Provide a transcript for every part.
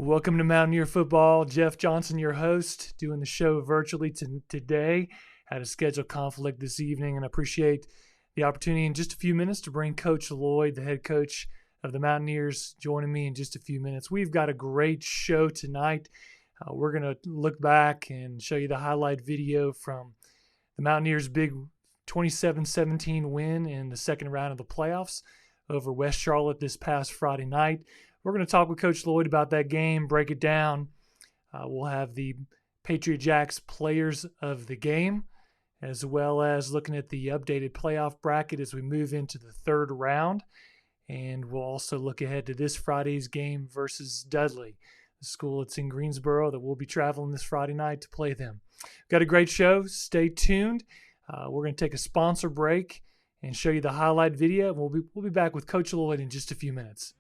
Welcome to Mountaineer Football. Jeff Johnson, your host, doing the show virtually today. Had a schedule conflict this evening, and I appreciate the opportunity in just a few minutes to bring Coach Lloyd, the head coach of the Mountaineers, joining me in just a few minutes. We've got a great show tonight. We're going to look back and show you the highlight video from the Mountaineers' big 27-17 win in the second round of the playoffs over West Charlotte this past Friday night. We're going to talk with Coach Lloyd about that game, break it down. We'll have the Patriot Jacks players of the game, as well as looking at the updated playoff bracket as we move into the third round. And we'll also look ahead to this Friday's game versus Dudley, the school that's in Greensboro that we'll be traveling this Friday night to play them. Got a great show. Stay tuned. We're going to take a sponsor break and show you the highlight video. We'll be back with Coach Lloyd in just a few minutes.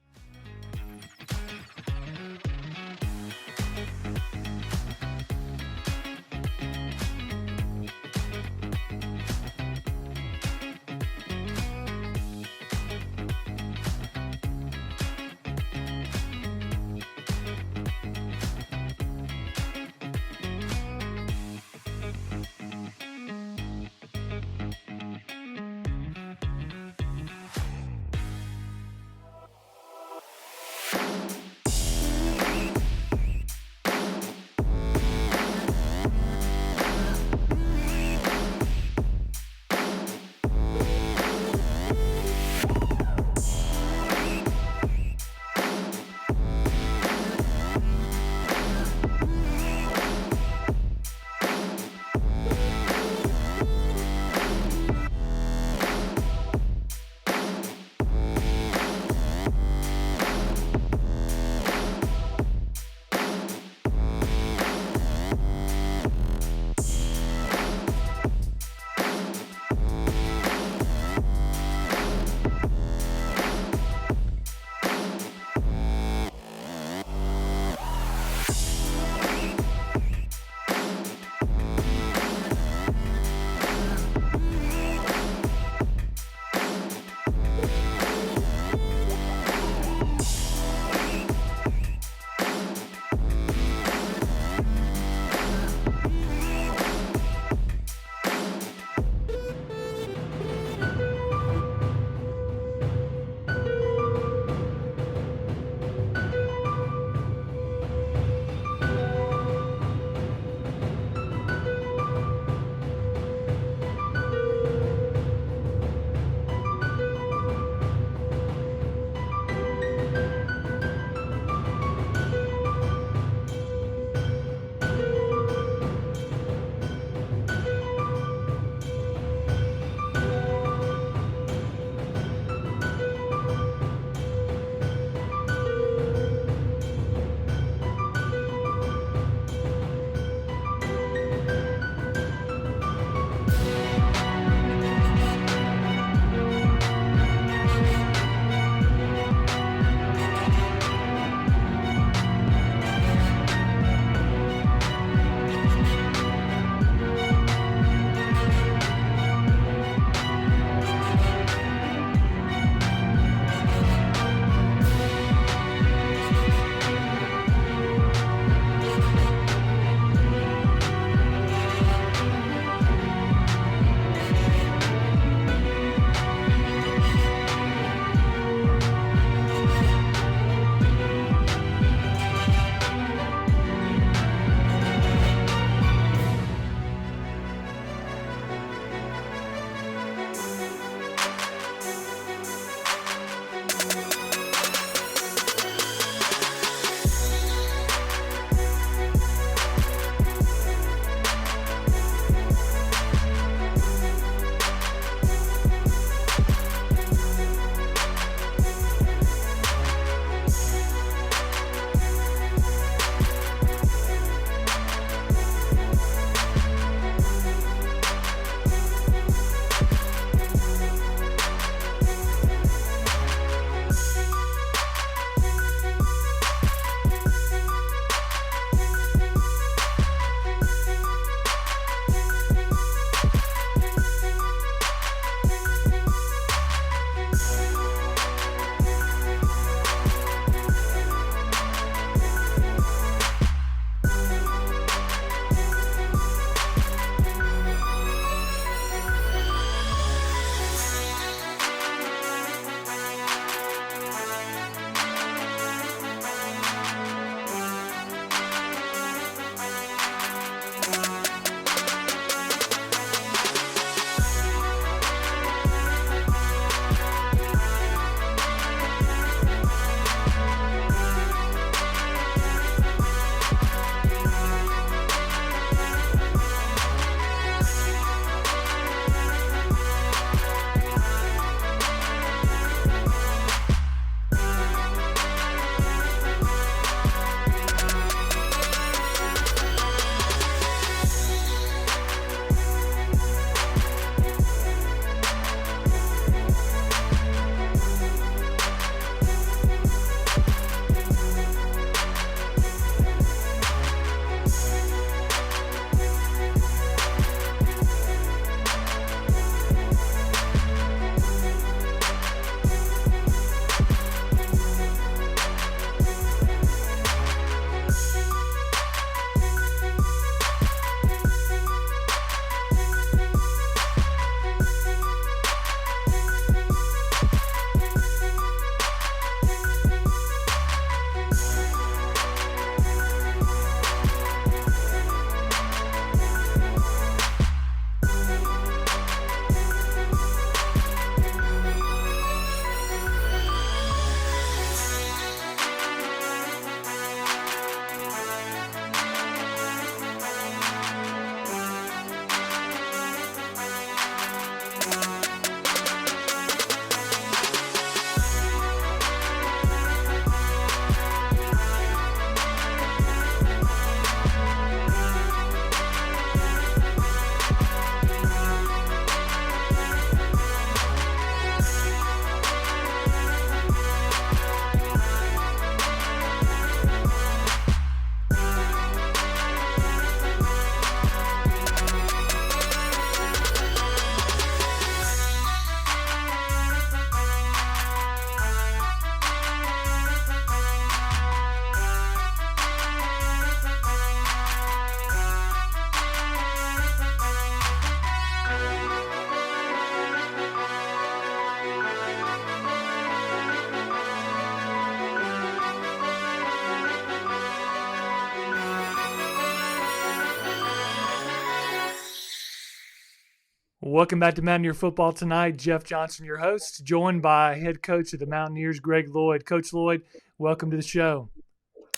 Welcome back to Mountaineer Football Tonight. Jeff Johnson, your host, joined by head coach of the Mountaineers, Greg Lloyd. Coach Lloyd, welcome to the show.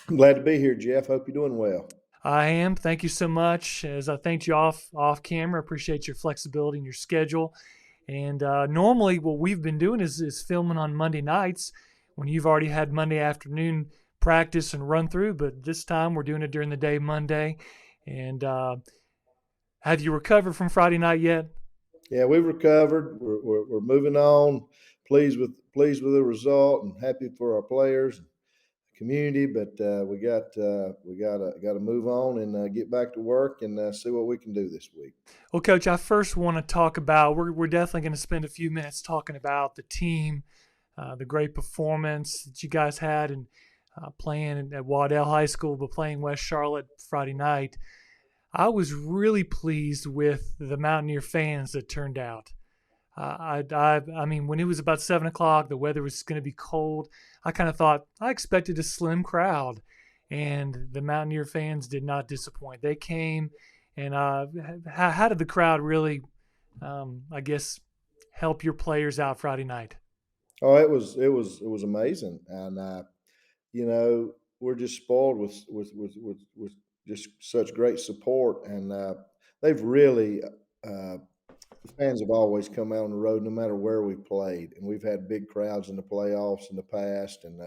I'm glad to be here, Jeff. Hope you're doing well. I am. Thank you so much. As I thanked you off camera, appreciate your flexibility and your schedule. And normally, what we've been doing is filming on Monday nights when you've already had Monday afternoon practice and run through. But this time, we're doing it during the day Monday. And have you recovered from Friday night yet? Yeah, we've recovered. We're moving on. Pleased with the result and happy for our players, and community. But we got to move on and get back to work and see what we can do this week. Well, Coach, I first want to talk about. We're definitely going to spend a few minutes talking about the team, the great performance that you guys had, and playing at Waddell High School, but playing West Charlotte Friday night. I was really pleased with the Mountaineer fans that turned out. I mean, when it was about 7 o'clock, the weather was going to be cold. I kind of thought I expected a slim crowd, and the Mountaineer fans did not disappoint. They came, and how did the crowd really, I guess, help your players out Friday night? Oh, it was amazing, and we're just spoiled with just such great support, and they've really. The fans have always come out on the road no matter where we played, and we've had big crowds in the playoffs in the past, and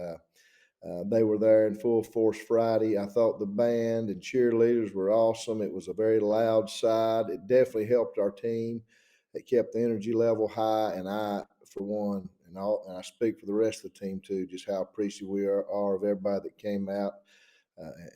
they were there in full force Friday. I thought the band and cheerleaders were awesome. It was a very loud side. It definitely helped our team. It kept the energy level high, and I, for one, and I speak for the rest of the team too, just how appreciative we are of everybody that came out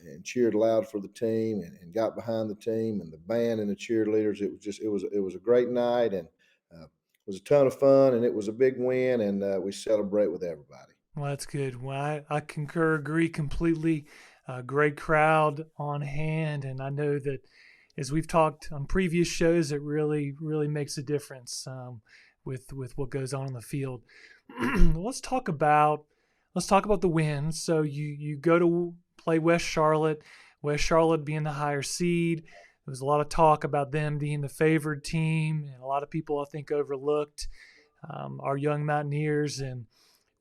and cheered loud for the team and got behind the team and the band and the cheerleaders. It was a great night, and it was a ton of fun, and it was a big win, and we celebrate with everybody. Well, that's good. Well, I concur, agree completely. Great crowd on hand, and I know that as we've talked on previous shows, it really makes a difference with what goes on in the field. Let's talk about the wins. So you go to play West Charlotte. West Charlotte being the higher seed. There was a lot of talk about them being the favored team, and a lot of people I think overlooked our young Mountaineers and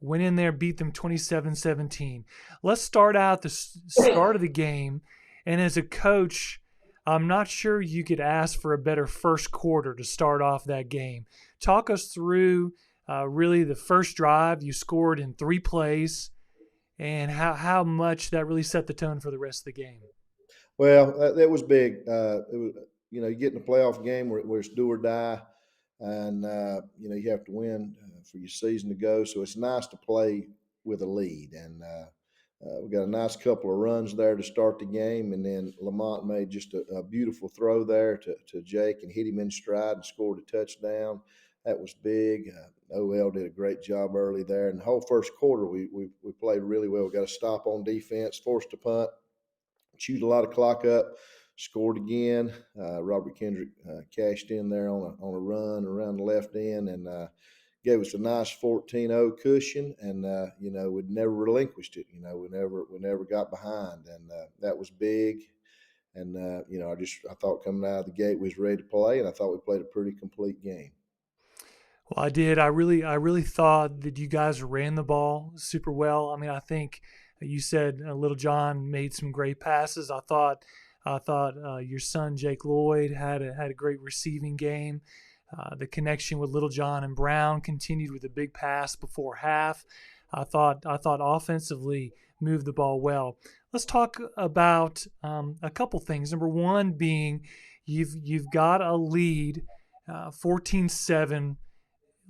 went in there, beat them 27-17. Let's start out the start of the game. And as a coach, I'm not sure you could ask for a better first quarter to start off that game. Talk us through really the first drive. You scored in 3 plays, and how much that really set the tone for the rest of the game. Well, that was big. It was, you get in a playoff game where it's do or die, and you have to win for your season to go. So it's nice to play with a lead, and we got a nice couple of runs there to start the game, and then Lamont made just a beautiful throw there to Jake and hit him in stride and scored a touchdown. That was big. OL did a great job early there, and the whole first quarter we played really well. We got a stop on defense, forced a punt, chewed a lot of clock up, scored again. Robert Kendrick cashed in there on a run around the left end and gave us a nice 14-0 cushion, and we'd never relinquished it. We never got behind, and that was big. And I thought coming out of the gate we was ready to play, and I thought we played a pretty complete game. Well, I did. I really thought that you guys ran the ball super well. I mean, I think you said Little John made some great passes. I thought your son Jake Lloyd had a great receiving game. The connection with Little John and Brown continued with a big pass before half. I thought offensively moved the ball well. Let's talk about a couple things. Number one being you've got a lead, 14-7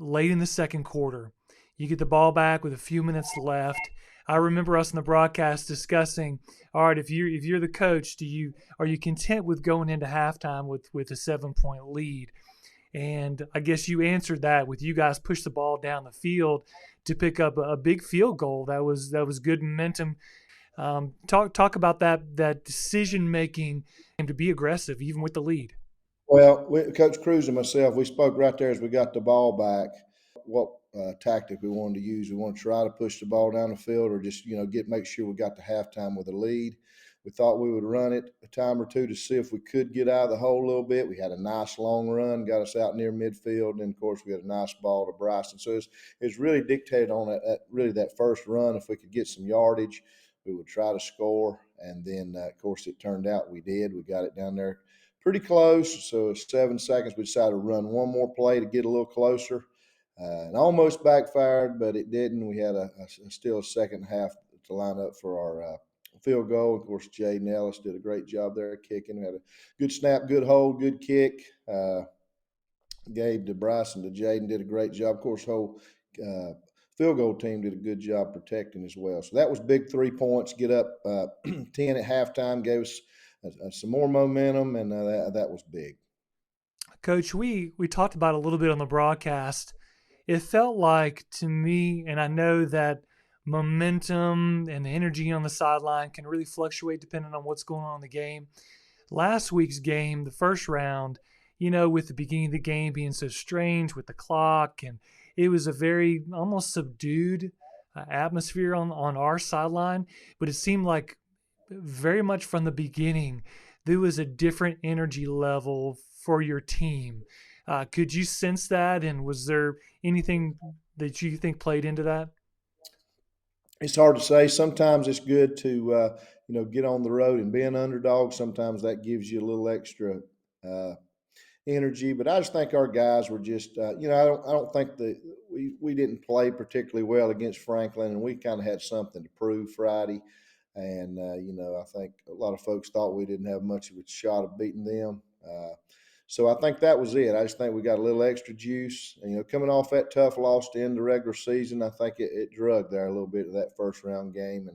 late in the second quarter. You get the ball back with a few minutes left. I remember us in the broadcast discussing, all right, if you're the coach, are you content with going into halftime with a 7-point lead? And I guess you answered that with you guys push the ball down the field to pick up a big field goal. That was good momentum. Talk about that decision making and to be aggressive even with the lead. Well, Coach Cruz and myself, we spoke right there as we got the ball back. What tactic we wanted to use? We want to try to push the ball down the field, or just make sure we got to halftime with a lead. We thought we would run it a time or two to see if we could get out of the hole a little bit. We had a nice long run, got us out near midfield, and then, of course, we had a nice ball to Bryson. So it's really dictated on really that first run. If we could get some yardage, we would try to score. And then, of course, it turned out we did. We got it down there pretty close. So 7 seconds, we decided to run one more play to get a little closer. And almost backfired, but it didn't. We had still a second half to line up for our field goal. Of course, Jaden Ellis did a great job there kicking. We had a good snap, good hold, good kick. Gave to Bryson to Jaden, did a great job. Of course, whole field goal team did a good job protecting as well. So that was big 3 points. Get up 10 at halftime, gave us some more momentum, and that was big. Coach, we talked about a little bit on the broadcast. It felt like to me, and I know that momentum and the energy on the sideline can really fluctuate depending on what's going on in the game. Last week's game, the first round, with the beginning of the game being so strange with the clock, and it was a very almost subdued atmosphere on our sideline, but it seemed like very much from the beginning, there was a different energy level for your team. Could you sense that? And was there anything that you think played into that? It's hard to say. Sometimes it's good to get on the road and be an underdog. Sometimes that gives you a little extra uh, energy. But I just think our guys were just I don't think that we didn't play particularly well against Franklin, and we kind of had something to prove Friday. And I think a lot of folks thought we didn't have much of a shot of beating them. So I think that was it. I just think we got a little extra juice. And, coming off that tough loss to end the regular season, I think it drug there a little bit of that first round game,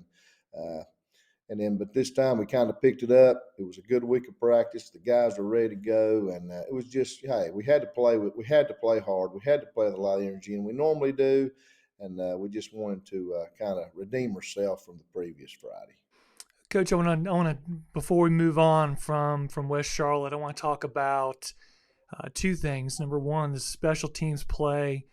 but this time we kind of picked it up. It was a good week of practice. The guys were ready to go, and it was just, hey, we had to play hard. We had to play with a lot of energy, and we normally do. And we just wanted to kind of redeem ourselves from the previous Friday. Coach, I want to before we move on from West Charlotte, I want to talk about two things. Number one, the special teams play,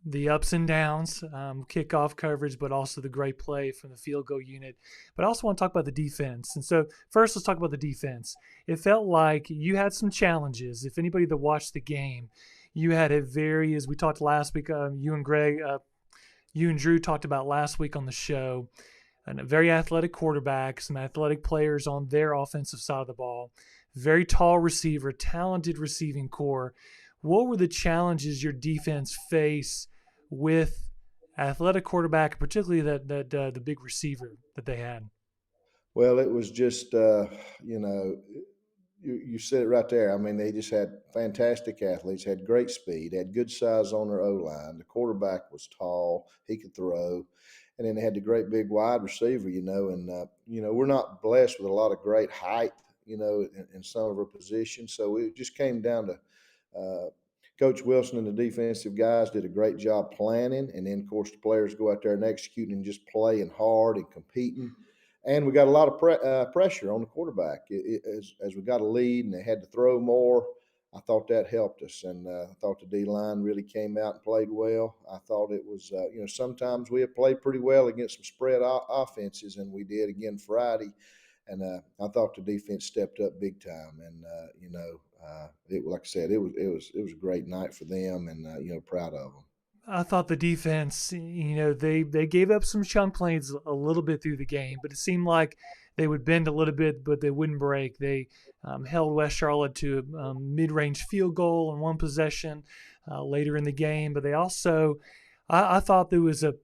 the ups and downs, kickoff coverage, but also the great play from the field goal unit. But I also want to talk about the defense. And so, first, let's talk about the defense. It felt like you had some challenges. If anybody that watched the game, you had as we talked last week, you and Drew talked about last week on the show, and a very athletic quarterback, some athletic players on their offensive side of the ball, very tall receiver, talented receiving core. What were the challenges your defense faced with athletic quarterback, particularly the big receiver that they had? Well, it was just, you said it right there. I mean, they just had fantastic athletes, had great speed, had good size on their O line. The quarterback was tall, he could throw, and then they had the great big wide receiver. We're not blessed with a lot of great height, in some of our positions. So it just came down to Coach Wilson and the defensive guys did a great job planning, and then of course the players go out there and executing and just playing hard and competing. And we got a lot of pressure on the quarterback as we got a lead and they had to throw more. I thought that helped us, and I thought the D line really came out and played well. I thought it was, sometimes we have played pretty well against some spread offenses, and we did again Friday. And I thought the defense stepped up big time, and like I said, it was a great night for them, and proud of them. I thought the defense, they gave up some chunk plays a little bit through the game, but it seemed like they would bend a little bit, but they wouldn't break. They held West Charlotte to a mid-range field goal in one possession later in the game, but they also, I thought there was a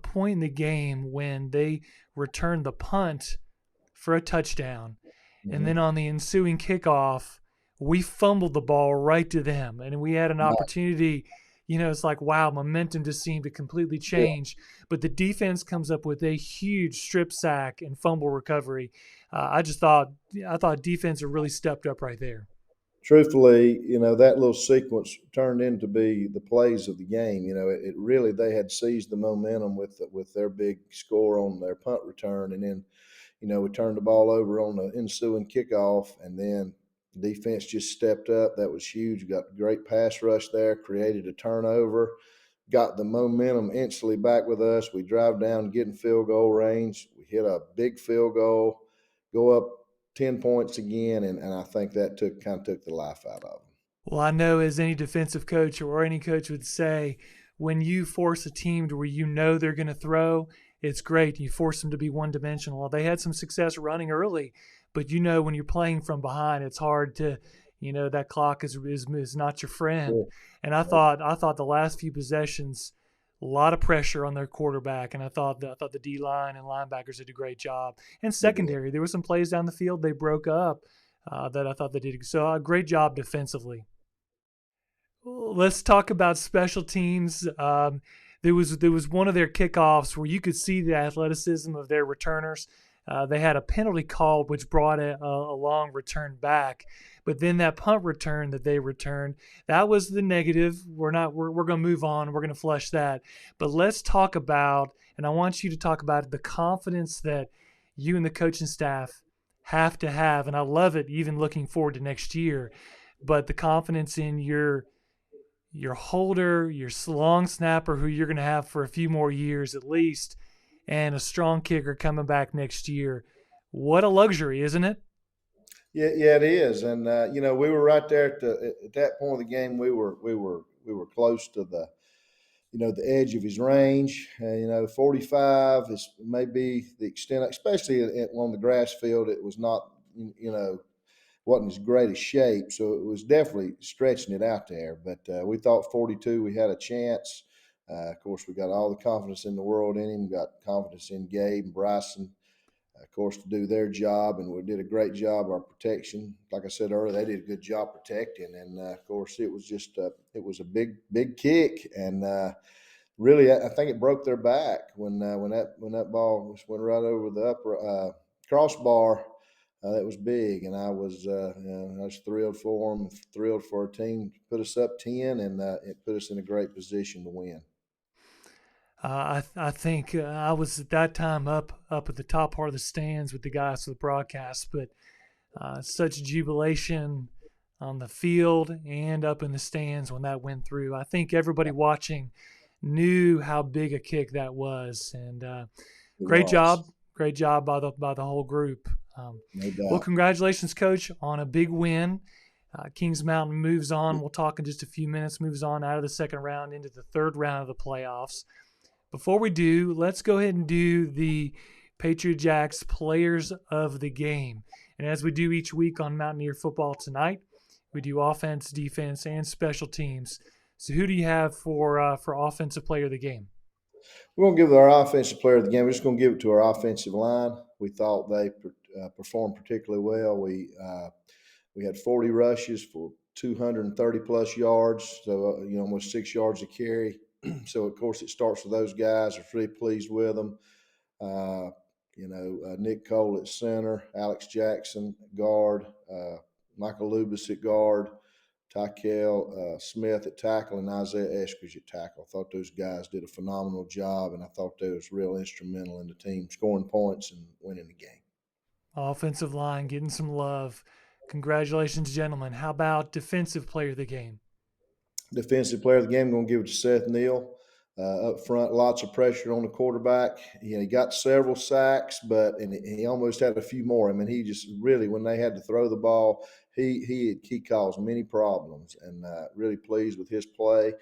point in the game when they returned the punt for a touchdown. And then Mm-hmm. on the ensuing kickoff, we fumbled the ball right to them. And we had an opportunity. It's like, wow, momentum just seemed to completely Yeah. change. But the defense comes up with a huge strip sack and fumble recovery. I thought defense really stepped up right there. Truthfully, that little sequence turned into be the plays of the game. It really they had seized the momentum with their big score on their punt return, and then we turned the ball over on the ensuing kickoff, and then defense just stepped up. That was huge. We got a great pass rush there, created a turnover, got the momentum instantly back with us. We drive down, get in field goal range. We hit a big field goal. go up 10 points again, and I think that kind of took the life out of them. Well, I know as any defensive coach or any coach would say, when you force a team to where you know they're going to throw, it's great. You force them to be one dimensional. Well, they had some success running early, but when you're playing from behind, it's hard to, that clock is not your friend. Yeah. And I thought the last few possessions, a lot of pressure on their quarterback, and I thought the D line and linebackers did a great job. And They did. secondary, there were some plays down the field they broke up that I thought they did so. A great job defensively. Let's talk about special teams. There was one of their kickoffs where you could see the athleticism of their returners. They had a penalty called, which brought a long return back, but then that punt return that they returned, that was the negative. We're going to move on. We're going to flush that. But let's talk about, and I want you to talk about the confidence that you and the coaching staff have to have, and I love it, even looking forward to next year. But the confidence in your holder, your long snapper, who you're going to have for a few more years at least, and a strong kicker coming back next year. What a luxury, isn't it? Yeah, it is. And we were right there at that point of the game. We were close to the edge of his range. 45 is maybe the extent, especially on the grass field. It was not, wasn't his greatest shape, so it was definitely stretching it out there. But we thought 42, we had a chance. Of course, we got all the confidence in the world in him. Got confidence in Gabe and Bryson, of course, to do their job, and we did a great job. Our protection, like I said earlier, they did a good job protecting. And of course, it was a big kick, and really, I think it broke their back when that ball just went right over the upper crossbar. That was big, and I was thrilled for them, thrilled for our team to put us up 10, and it put us in a great position to win. I think I was at that time up at the top part of the stands with the guys for the broadcast, but such jubilation on the field and up in the stands when that went through. I think everybody watching knew how big a kick that was, and It great was, job, great job by the whole group. no Well, doubt. congratulations, Coach, on a big win. Kings Mountain moves on. We'll talk in just a few minutes. Moves on out of the second round into the third round of the playoffs. Before we do, let's go ahead and do the Patriot Jacks Players of the Game. And as we do each week on Mountaineer Football Tonight, we do offense, defense, and special teams. So who do you have for Offensive Player of the Game? We're going to give our offensive player of the game. We're just going to give it to our offensive line. We thought they performed particularly well. We had 40 rushes for 230 plus yards, so almost 6 yards a carry. So of course it starts with those guys. We're really pleased with them. Nick Cole at center, Alex Jackson at guard, Michael Lubis at guard, Tykel Smith at tackle, and Isaiah Eskridge at tackle. I thought those guys did a phenomenal job, and I thought they was real instrumental in the team scoring points and winning the game. Offensive line getting some love. Congratulations, gentlemen. How about Defensive Player of the Game? Defensive player of the game, I'm going to give it to Seth Neal. Up front, lots of pressure on the quarterback. He got several sacks, and he almost had a few more. I mean, he just really, when they had to throw the ball, he caused many problems, and really pleased with his play.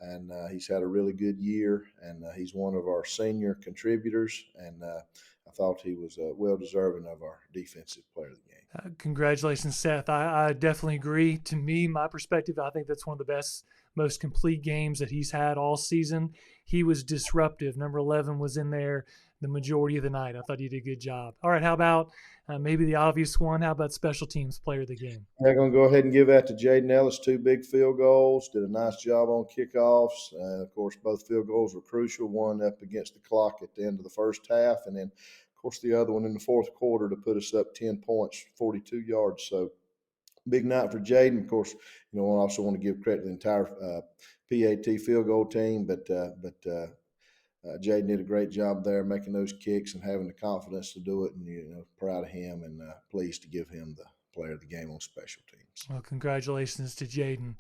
And he's had a really good year, and he's one of our senior contributors. And I thought he was well deserving of our defensive player of the game. Congratulations, Seth. I definitely agree. To me, my perspective, I think that's one of the best, most complete games that he's had all season. He was disruptive. Number 11 was in there the majority of the night. I thought he did a good job. All right, how about maybe the obvious one? How about Special Teams Player of the Game? They're going to go ahead and give that to Jaden Ellis. 2 big field goals. Did a nice job on kickoffs. Of course, both field goals were crucial. One up against the clock at the end of the first half, and then, of course, the other one in the fourth quarter to put us up 10 points, 42 yards. So big night for Jaden. Of course, I also want to give credit to the entire PAT field goal team, but Jaden did a great job there making those kicks and having the confidence to do it, and proud of him and pleased to give him the player of the game on special teams. Well, congratulations to Jaden.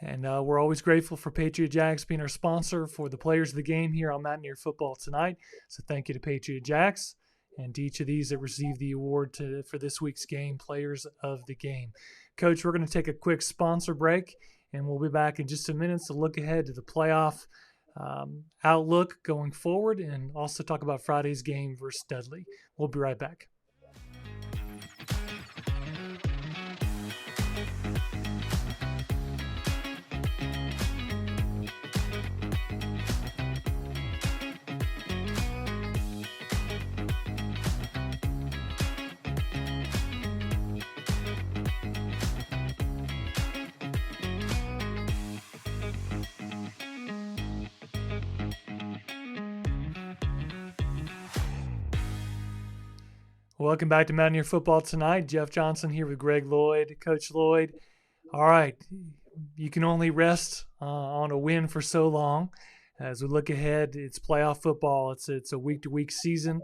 And we're always grateful for Patriot Jacks being our sponsor for the Players of the Game here on Mountaineer Football Tonight. So thank you to Patriot Jacks. and to each of these that received the award for this week's game, Players of the Game. Coach, we're going to take a quick sponsor break, and we'll be back in just a minute to look ahead to the playoff outlook going forward and also talk about Friday's game versus Dudley. We'll be right back. Welcome back to Mountaineer Football Tonight. Jeff Johnson here with Greg Lloyd. Coach Lloyd, all right, you can only rest on a win for so long. As we look ahead, it's playoff football. It's a week-to-week season.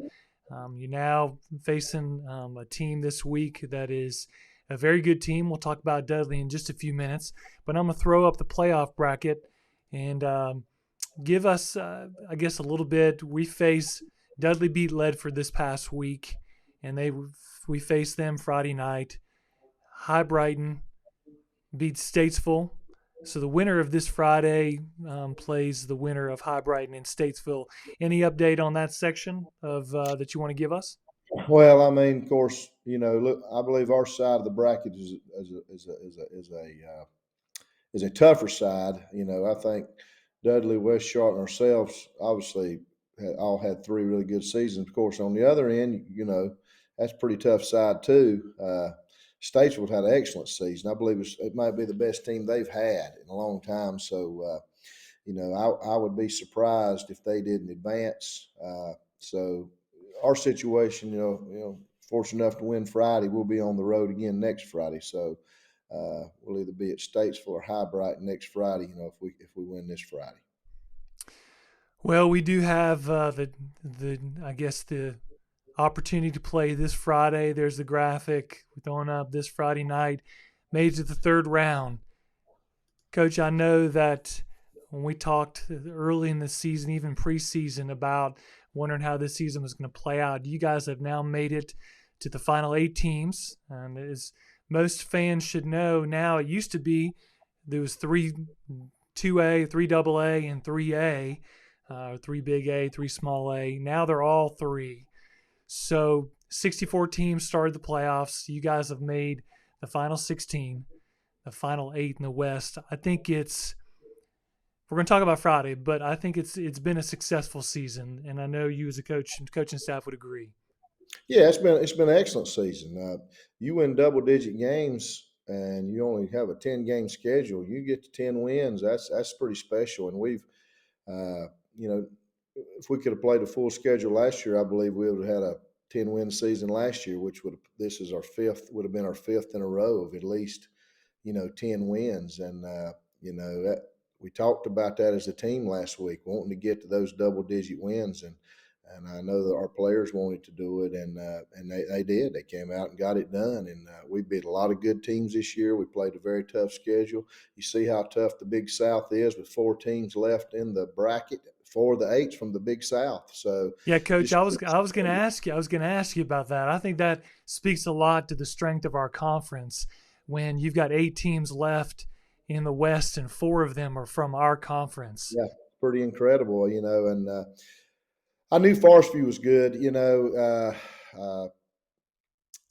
You're now facing a team this week that is a very good team. We'll talk about Dudley in just a few minutes. But I'm going to throw up the playoff bracket and give us, I guess, a little bit. We face Dudley beat Ledford this past week. And we faced them Friday night. High Brighton beat Statesville. So the winner of this Friday plays the winner of High Brighton and Statesville. Any update on that section of that you want to give us? Well, I mean, of course, look, I believe our side of the bracket is a tougher side. I think Dudley, West Short, and ourselves obviously all had three really good seasons. Of course, on the other end, that's a pretty tough side too. Statesville had an excellent season. I believe it might be the best team they've had in a long time. So, I would be surprised if they didn't advance. So, our situation, fortunate enough to win Friday, we'll be on the road again next Friday. So, we'll either be at Statesville or High Brighton next Friday. If we win this Friday. Well, we do have the opportunity to play this Friday. There's the graphic. We're throwing up this Friday night, made it to the third round. Coach, I know that when we talked early in the season, even preseason, about wondering how this season was going to play out, you guys have now made it to the final 8 teams. And as most fans should know, now it used to be there was 3 2A, 3 AA, and 3A, 3 big A, 3 small A. Now they're all 3. So 64 teams started the playoffs. You guys have made the final 16, the final 8 in the West. I think we're going to talk about Friday, but I think it's been a successful season, and I know you as a coach and coaching staff would agree. Yeah, it's been an excellent season. You win double-digit games, and you only have a 10-game schedule. You get to 10 wins. That's pretty special, and we've if we could have played a full schedule last year, I believe we would have had a 10-win season last year, which would have been our fifth in a row of at least, 10 wins. And, we talked about that as a team last week, wanting to get to those double-digit wins. And I know that our players wanted to do it, and they did. They came out and got it done. And we beat a lot of good teams this year. We played a very tough schedule. You see how tough the Big South is with 4 teams left in the bracket. 4 of the 8's from the Big South. So yeah, Coach, I was going to ask you about that. I think that speaks a lot to the strength of our conference when you've got 8 teams left in the West and 4 of them are from our conference. Yeah, pretty incredible, and I knew Forest View was good.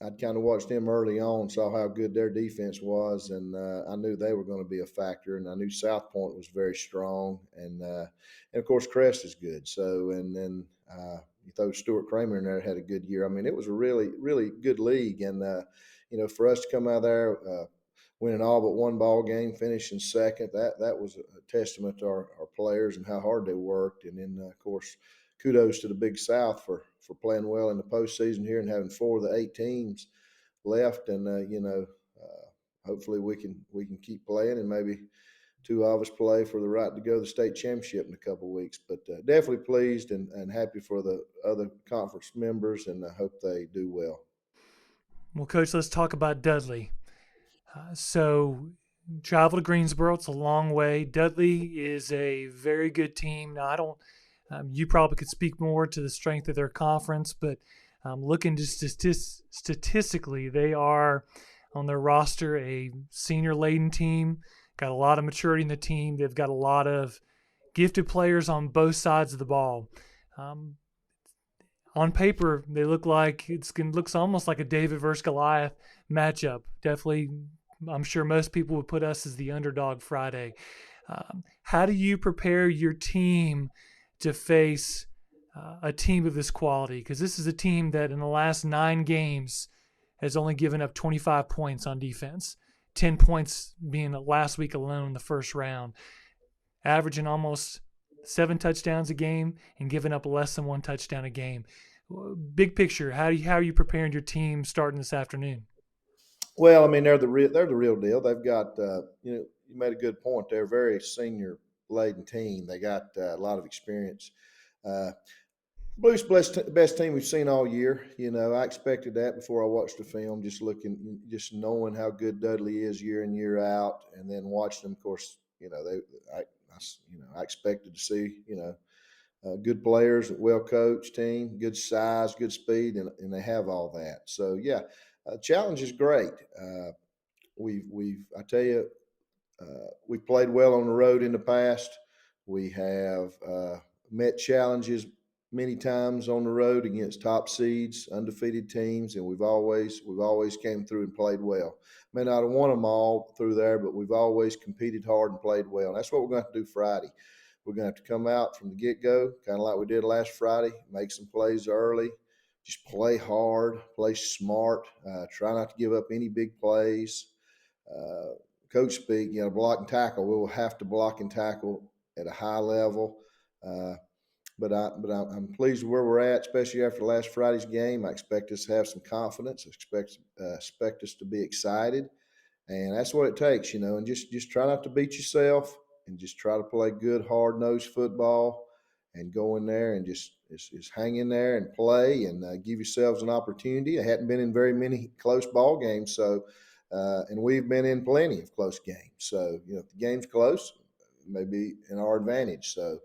I'd kind of watched them early on, saw how good their defense was, and I knew they were going to be a factor. And I knew South Point was very strong, and of course Crest is good. So, and then you throw Stuart Kramer in there, had a good year. I mean, it was a really, really good league, and for us to come out of there, winning all but one ball game, finishing second, that was a testament to our players and how hard they worked. And then of course, kudos to the Big South for playing well in the postseason here and having 4 of the 8 teams left. And hopefully we can keep playing, and maybe 2 of us play for the right to go to the state championship in a couple of weeks. But definitely pleased and happy for the other conference members, and I hope they do well. Well, Coach, let's talk about Dudley. So travel to Greensboro, it's a long way. Dudley is a very good team. Now, you probably could speak more to the strength of their conference, but Looking to statistically, they are on their roster a senior-laden team, got a lot of maturity in the team. They've got a lot of gifted players on both sides of the ball. On paper, they look like looks almost like a David versus Goliath matchup. Definitely, I'm sure most people would put us as the underdog Friday. How do you prepare your team to face a team of this quality? Because this is a team that in the last 9 games has only given up 25 points on defense, 10 points being last week alone in the first round, averaging almost 7 touchdowns a game and giving up less than 1 touchdown a game. Big picture, how are you preparing your team starting this afternoon? Well, I mean, they're the real deal. They've got you made a good point. They're a very senior laden team. They got a lot of experience. Blues best team we've seen all year. I expected that before I watched the film. Just knowing how good Dudley is year in year out, and then watching them. Of course, I expected to see good players, well coached team, good size, good speed, and they have all that. So yeah, challenge is great. I tell you, we've played well on the road in the past. We have met challenges many times on the road against top seeds, undefeated teams, and we've always came through and played well. May not have won them all through there, but we've always competed hard and played well. And that's what we're going to have to do Friday. We're going to have to come out from the get-go, kind of like we did last Friday, make some plays early, just play hard, play smart, try not to give up any big plays. Coach speak, block and tackle. We will have to block and tackle at a high level. But I'm pleased with where we're at, especially after last Friday's game. I expect us to have some confidence. I expect us to be excited, and that's what it takes, And just try not to beat yourself, and just try to play good, hard-nosed football, and go in there and just hang in there and play and give yourselves an opportunity. I hadn't been in very many close ball games, so and we've been in plenty of close games. So if the game's close, it may be in our advantage. So.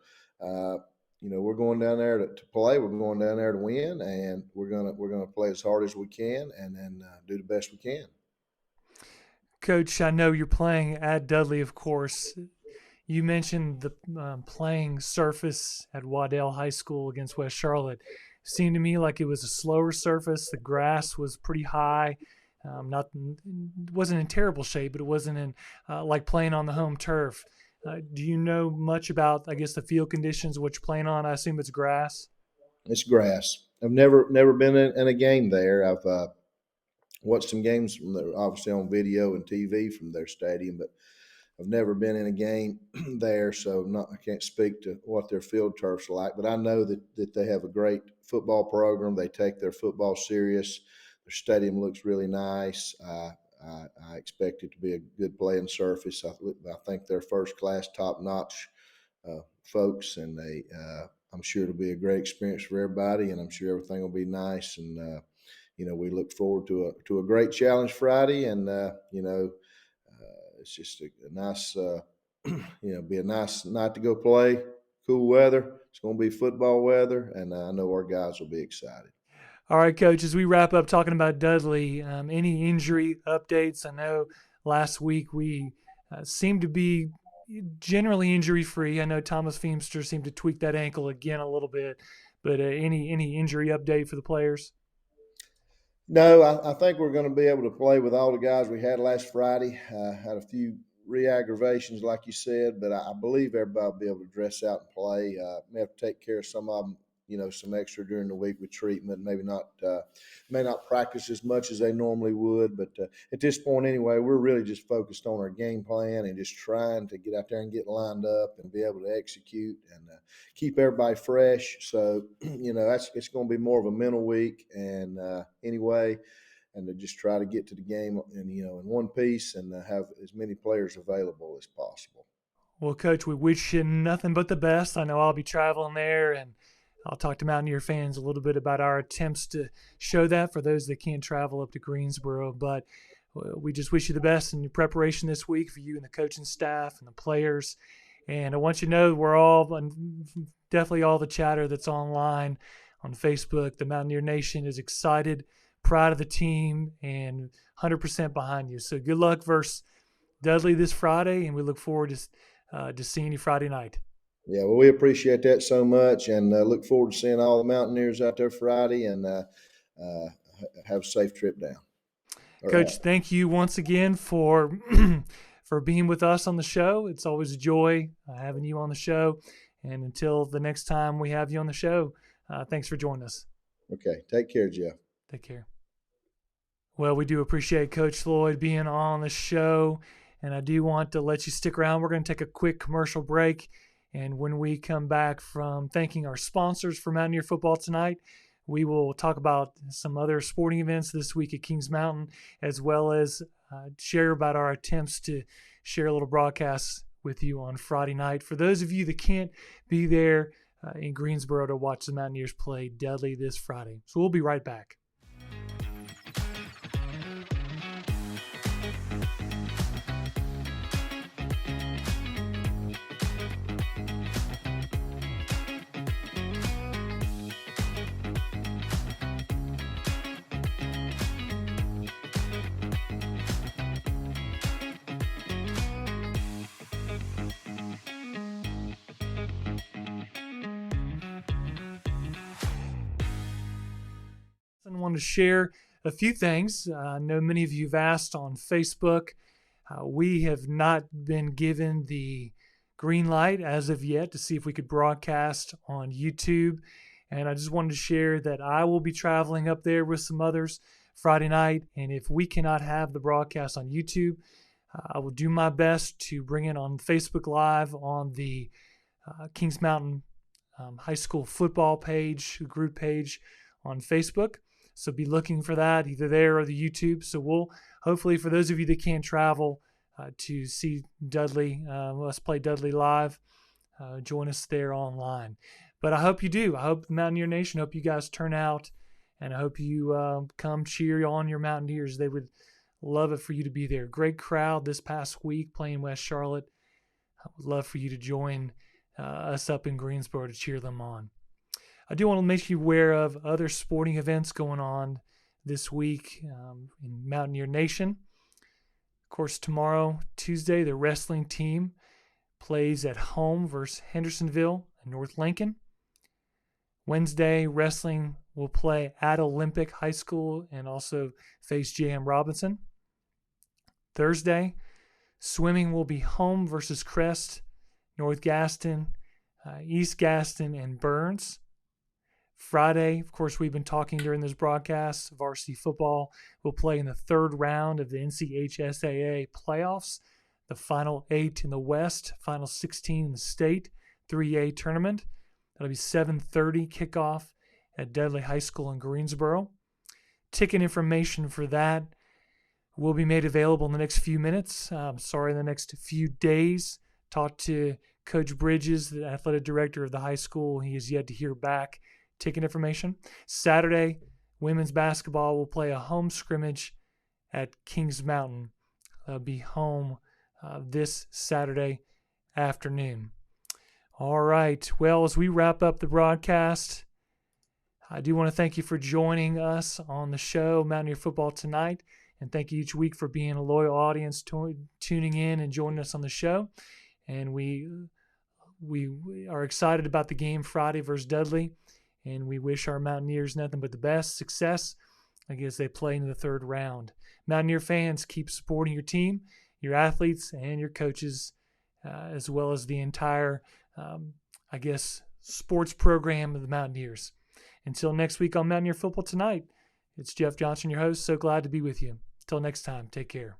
We're going down there to play. We're going down there to win, and we're gonna play as hard as we can, and then do the best we can. Coach, I know you're playing at Dudley, of course. You mentioned the playing surface at Waddell High School against West Charlotte. It seemed to me like it was a slower surface. The grass was pretty high. Wasn't in terrible shape, but it wasn't in like playing on the home turf. Do you know much about, I guess, the field conditions, what you're playing on? I assume it's grass. It's grass. I've never been in a game there. I've watched some games obviously on video and TV from their stadium, but I've never been in a game there, so I can't speak to what their field turf's like. But I know that they have a great football program. They take their football serious. Their stadium looks really nice. I expect it to be a good playing surface. I think they're first-class, top-notch folks, and I'm sure it'll be a great experience for everybody, and I'm sure everything will be nice. And we look forward to a great challenge Friday, and it's just a nice, be a nice night to go play. Cool weather. It's going to be football weather, and I know our guys will be excited. All right, Coach, as we wrap up talking about Dudley, any injury updates? I know last week we seemed to be generally injury-free. I know Thomas Feemster seemed to tweak that ankle again a little bit, but any injury update for the players? No, I think we're going to be able to play with all the guys we had last Friday. Had a few re-aggravations, like you said, but I believe everybody will be able to dress out and play. May have to take care of some of them, some extra during the week with treatment. Maybe may not practice as much as they normally would. But at this point anyway, we're really just focused on our game plan and just trying to get out there and get lined up and be able to execute and keep everybody fresh. So, it's going to be more of a mental week and anyway, and to just try to get to the game in one piece and have as many players available as possible. Well, Coach, we wish you nothing but the best. I know I'll be traveling there, and I'll talk to Mountaineer fans a little bit about our attempts to show that for those that can't travel up to Greensboro. But we just wish you the best in your preparation this week for you and the coaching staff and the players. And I want you to know we're all, definitely all the chatter that's online on Facebook. The Mountaineer Nation is excited, proud of the team, and 100% behind you. So good luck versus Dudley this Friday, and we look forward to seeing you Friday night. Yeah, well, we appreciate that so much, and look forward to seeing all the Mountaineers out there Friday, and have a safe trip down. Coach, thank you once again for for being with us on the show. It's always a joy having you on the show. And until the next time we have you on the show, thanks for joining us. Okay. Take care, Jeff. Take care. Well, we do appreciate Coach Lloyd being on the show, and I do want to let you stick around. We're going to take a quick commercial break, and when we come back from thanking our sponsors for Mountaineer football tonight, we will talk about some other sporting events this week at Kings Mountain, as well as share about our attempts to share a little broadcast with you on Friday night. For those of you that can't be there in Greensboro to watch the Mountaineers play Dudley this Friday. So we'll be right back. I want to share a few things. I know many of you have asked on Facebook. We have not been given the green light as of yet to see if we could broadcast on YouTube. And I just wanted to share that I will be traveling up there with some others Friday night. And if we cannot have the broadcast on YouTube, I will do my best to bring it on Facebook Live on the Kings Mountain High School football page, group page on Facebook. So be looking for that either there or the YouTube. So we'll hopefully, for those of you that can't travel to see Dudley, let's play Dudley live, join us there online. But I hope you do. I hope the Mountaineer Nation, I hope you guys turn out, and I hope you come cheer on your Mountaineers. They would love it for you to be there. Great crowd this past week playing West Charlotte. I would love for you to join us up in Greensboro to cheer them on. I do want to make you aware of other sporting events going on this week in Mountaineer Nation. Of course, tomorrow, Tuesday, the wrestling team plays at home versus Hendersonville and North Lincoln. Wednesday, wrestling will play at Olympic High School and also face J.M. Robinson. Thursday, swimming will be home versus Crest, North Gaston, East Gaston, and Burns. Friday, of course, we've been talking during this broadcast, varsity football will play in the third round of the NCHSAA playoffs, the final 8 in the West, final 16 in the state, 3A tournament. That'll be 7:30 kickoff at Dudley High School in Greensboro. Ticket information for that will be made available in the next few minutes. In the next few days. Talked to Coach Bridges, the athletic director of the high school. He is yet to hear back ticket information. Saturday, women's basketball will play a home scrimmage at Kings Mountain. They'll be home this Saturday afternoon. All right. Well, as we wrap up the broadcast, I do want to thank you for joining us on the show, Mountaineer Football Tonight, and thank you each week for being a loyal audience, tuning in and joining us on the show. And we are excited about the game Friday versus Dudley, and we wish our Mountaineers nothing but the best success as they play into the third round. Mountaineer fans, keep supporting your team, your athletes, and your coaches, as well as the entire, sports program of the Mountaineers. Until next week on Mountaineer Football Tonight, it's Jeff Johnson, your host. So glad to be with you. Until next time, take care.